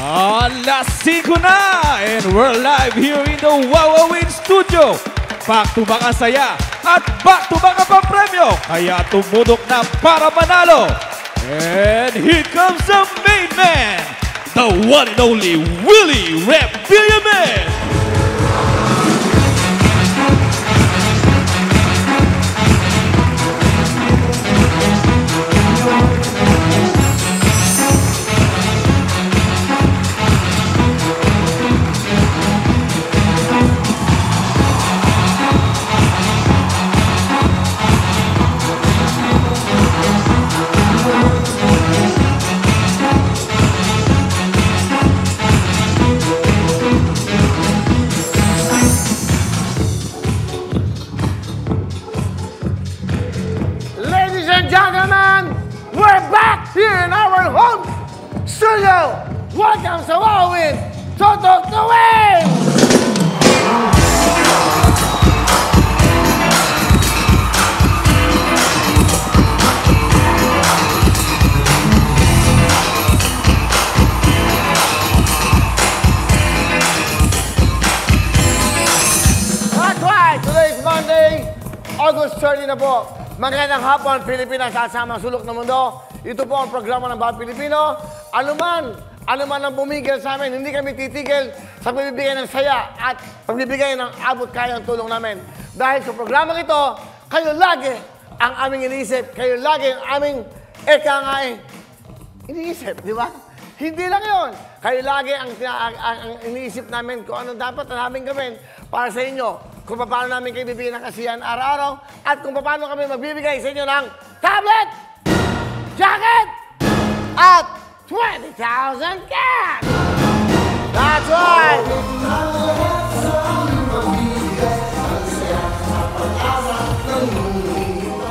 Alas 5 na and we're live here in the Wawawin Studio. Back to mga saya at back to mga papremyo. Kaya tumudok na para manalo. And here comes the main man, the one and only Willie Rep Villaman. Here in our home studio, welcome sa Wawawin, Totok to Win! That's right, today is Monday, August 30 na po. Magandang hapon, Pilipinas at sa mga sulok ng mundo. Ito po ang programa ng Bawat Pilipino. Anuman ang bumigil sa amin, hindi kami titigil sa pagbibigay ng saya at pagbibigay ng abot kaya ng tulong namin. Dahil sa programang ito, kayo lagi ang aming iniisip. Kayo lagi ang aming iniisip, di ba? Hindi lang yun. Kayo lagi ang iniisip namin kung ano dapat namin gawin para sa inyo. Kung paano namin kayo bibigyan ng kasiyahan araw-araw at kung paano kami magbibigay sa inyo ng tablet, jacket, at 20,000 cash! That's right!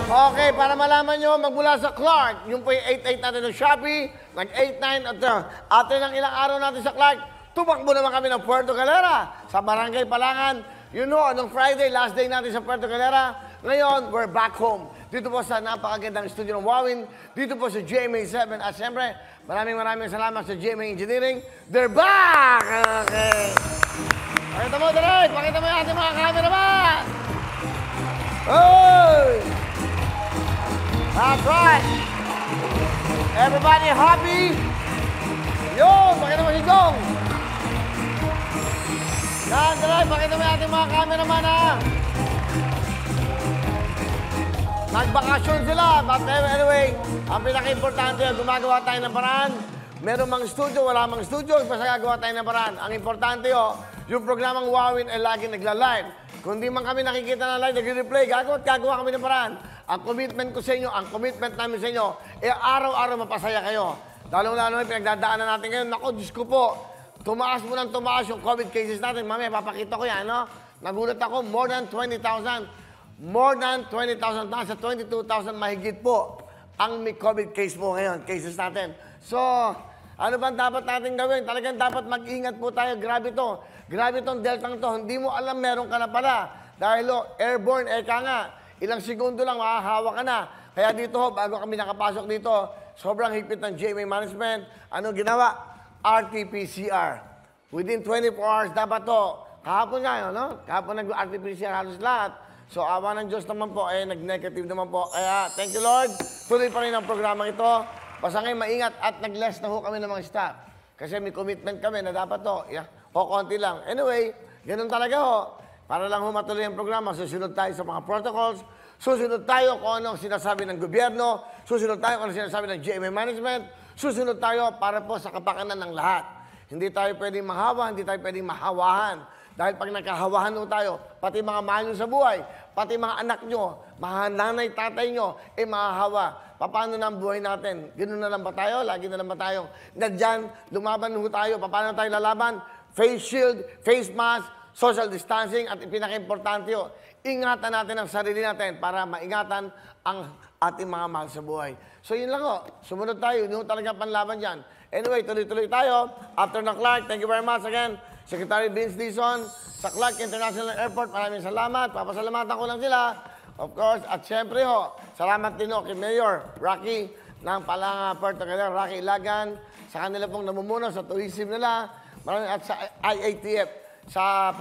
Okay, para malaman nyo, magmula sa Clark, yung po yung 8-8 natin ng Shopee, nag-8-9 at after ng ilang araw natin sa Clark, tumakbo naman kami ng Puerto Galera, sa Barangay Palangan. You know, anong Friday, last day natin sa Puerto Galera. Ngayon, we're back home. Dito po sa napakagandang studio ng Wawin. Dito po sa GMA 7. At siyempre, maraming salamat sa GMA Engineering. They're back! Okay. Pakita mo, Direk. Pakita mo yung ating mga cameraman. Hey! That's right. Everybody happy? Yun, pakita mo si Jong. Yan, Direk. Pakita mo yung ating mga cameraman, ha? Nagbakasyon sila, but anyway, ang pinaka-importante, gumagawa tayo ng paraan. Meron mang studio, wala mang studio, basta gagawa tayo ng paraan. Ang importante, yung programang Wawin ay lagi nagla-live. Kung di man kami nakikita na live, nag-replay, gagawa kami ng paraan. Ang commitment ko sa inyo, ang commitment namin sa inyo, araw-araw mapasaya kayo. Lalong-lalo yung pinagdadaanan natin ngayon. Naku, Diyos ko po, tumaas mo ng tumaas yung COVID cases natin. Mamaya, papakita ko yan, no? Nagulat ako, more than 20,000. More than 20,000, nasa 22,000 mahigit po ang may COVID case po ngayon, cases natin. So, ano ba dapat natin gawin? Talagang dapat mag-ingat po tayo. Grabe to. Grabe tong Delta to. Hindi mo alam meron ka na pala. Dahil airborne, eka nga. Ilang segundo lang, mahahawa ka na. Kaya dito, bago kami nakapasok dito, sobrang higpit ng GMA management. Ano ginawa? RT-PCR. Within 24 hours dapat to. Kahapon nga, no? Kahapon nag-RT-PCR halos lahat. So, awa ng Diyos naman po, nag-negative naman po. Kaya, thank you Lord. Tuloy pa rin ang programang ito. Basta ngayon maingat at nag-less na ho kami ng mga staff. Kasi may commitment kami na dapat to. Konti lang. Anyway, ganun talaga ho. Para lang matuloy ang programa, susunod tayo sa mga protocols. Susunod tayo kung ano sinasabi ng gobyerno. Susunod tayo kung ano sinasabi ng GMA management. Susunod tayo para po sa kapakanan ng lahat. Hindi tayo pwedeng mahawa, hindi tayo pwedeng mahawahan. Dahil pag nagkahawahan nyo tayo, pati mga mahal nyo sa buhay, pati mga anak nyo, mga nanay, tatay nyo, mahahawa. Paano na ang buhay natin? Ganoon na lang ba tayo? Lagi na lang ba tayo? Nandyan, lumaban ho tayo. Paano tayo lalaban? Face shield, face mask, social distancing, at pinaka-importante ho, ingatan natin ang sarili natin para maingatan ang ating mga mahal sa buhay. So yun lang ho. Sumunod tayo. Hindi ho talaga panlaban dyan. Anyway, tuloy-tuloy tayo. After ng Clark, thank you very much again. Secretary Vince Dizon sa Clark International Airport, maraming salamat. Papasalamatan ko lang sila. Of course, at syempre ho, salamat din ho kay Mayor Rocky ng Palanga, Puerto Galera, Rocky Ilagan, sa kanila pong namumuno, sa tourism nila, at sa IATF, sa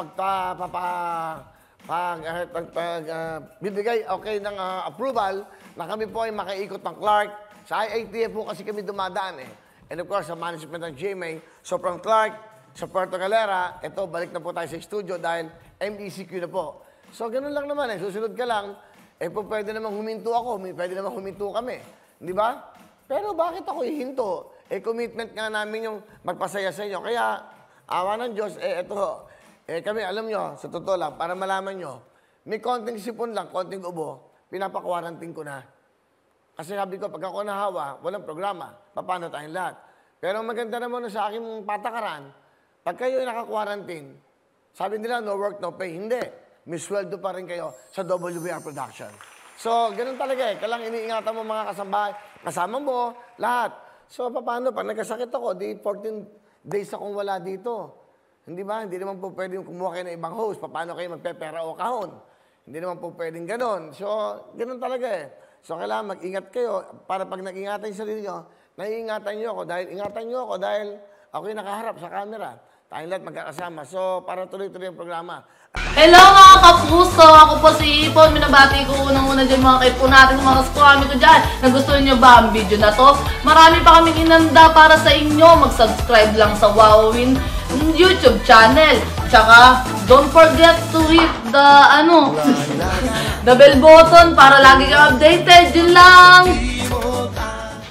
bibigay ng approval na kami po ay makaikot ng Clark. Sa IATF po kasi kami dumadaan eh. And of course, sa management ng GMA. So from Clark, sa Puerto Galera, ito, balik na po tayo sa studio dahil MECQ na po. So ganun lang naman eh, susunod ka lang, eh po pwede namang huminto ako, pwede namang huminto kami. Di ba? Pero bakit ako hihinto? Eh commitment nga namin yung magpasaya sa inyo. Kaya, awa ng Diyos, ito, kami, alam nyo, sa totoo lang, para malaman nyo, may konting sipon lang, konting ubo, pinapakwarantin ko na. Kasi sabi ko, pag ako nahawa, walang programa, paano tayong lahat? Pero maganda naman sa aking patakaran, pag kayo ay naka-quarantine, sabi nila, no work, no pay. Hindi. May sweldo pa rin kayo sa WBR Production. So, ganun talaga eh. Kailang iniingatan mo mga kasama mo, lahat. So, paano? Pag nagkasakit ako, di 14 days akong wala dito. Hindi ba? Hindi naman po pwedeng kumuha kayo ng ibang host. Paano kayo magpepera o kahon? Hindi naman po pwedeng ganun. So, ganun talaga eh. So, kailangan mag-ingat kayo para pag nag-ingatan yung sarili nyo, naiingatan nyo ako dahil ako yung nakaharap sa camera. Tayong lahat magkakasama. So, para tuloy-tuloy yung programa. Hello mga kapuso! Ako po si Ipon. Minabati ko unang-una dyan mga kaipo natin, mga kaskwami ko dyan. Nagustuhan nyo ba ang video na to? Marami pa kaming inanda para sa inyo. Mag-subscribe lang sa Wowowin YouTube channel. Tsaka, don't forget to hit the, the bell button para lagi kang updated. Yun lang!